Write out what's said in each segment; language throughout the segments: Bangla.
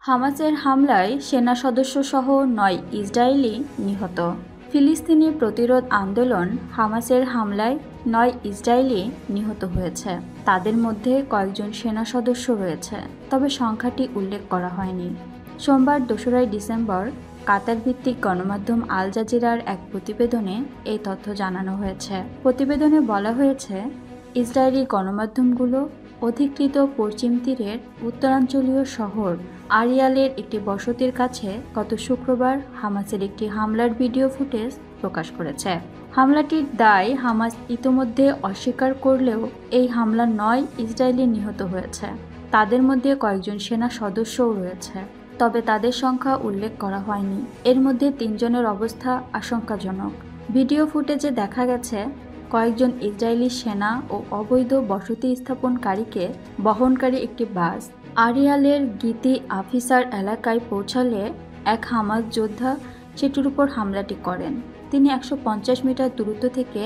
হামাসের হামলায় সেনা সদস্যসহ ৯ ইসরায়েলি নিহত। ফিলিস্তিনি প্রতিরোধ আন্দোলন হামাসের হামলায় ৯ ইসরায়েলি নিহত হয়েছে। তাদের মধ্যে কয়েকজন সেনা সদস্য রয়েছে, তবে সংখ্যাটি উল্লেখ করা হয়নি। সোমবার ২রা ডিসেম্বর কাতার ভিত্তিক গণমাধ্যম আল জাজিরার এক প্রতিবেদনে এই তথ্য জানানো হয়েছে। প্রতিবেদনে বলা হয়েছে, ইসরায়েলি গণমাধ্যমগুলো অধিকৃত পশ্চিম তীরের উত্তরাঞ্চলীয় শহর আরিয়ালের একটি বসতির কাছে গত শুক্রবার হামাসের একটি হামলার ভিডিও ফুটেজ প্রকাশ করেছে। হামলাটির দায় হামাস ইতোমধ্যে অস্বীকার করলেও এই হামলায় ৯ ইসরায়েলি নিহত হয়েছে। তাদের মধ্যে কয়েকজন সেনা সদস্যও রয়েছে, তবে তাদের সংখ্যা উল্লেখ করা হয়নি। এর মধ্যে ৩ জনের অবস্থা আশঙ্কাজনক। ভিডিও ফুটেজে দেখা গেছে, কয়েকজন ইসরায়েলি সেনা ও অবৈধ বসতি স্থাপনকারীকে বহনকারী একটি বাস আরিয়ালের গিতি আফিসার এলাকায় পৌঁছালে এক হামাস যোদ্ধা সেটির উপর হামলাটি করেন। তিনি ১৫০ মিটার দূরত্ব থেকে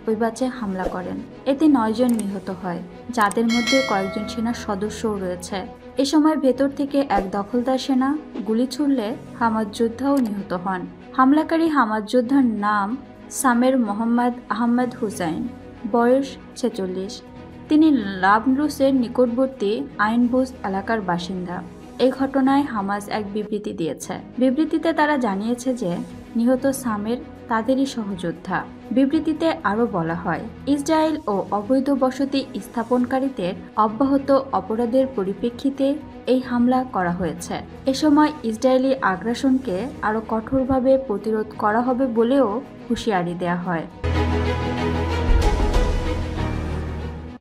ওই বাসে হামলা করেন। এতে ৯ জন নিহত হয়, যাদের মধ্যে কয়েকজন সেনা সদস্যও রয়েছে। এ সময় ভেতর থেকে এক দখলদার সেনা গুলি ছুড়লে হামাস যোদ্ধাও নিহত হন। হামলাকারী হামাস যোদ্ধার নাম সামের মোহাম্মদ আহমেদ হুসাইন, বয়স ৪৬। তিনি লাবনুসের নিকটবর্তী আইনবুস এলাকার বাসিন্দা। এই ঘটনায় হামাস এক বিবৃতি দিয়েছে। বিবৃতিতে তারা জানিয়েছে যে নিহত সামের তাদেরই সহযোদ্ধা। বিবৃতিতে আরও বলা হয়, ইসরায়েল ও অবৈধ বসতি স্থাপনকারীদের অব্যাহত অপরাধের পরিপ্রেক্ষিতে এই হামলা করা হয়েছে। এ সময় ইসরায়েলি আগ্রাসনকে আরও কঠোরভাবে প্রতিরোধ করা হবে বলেও হুঁশিয়ারি দেওয়া হয়।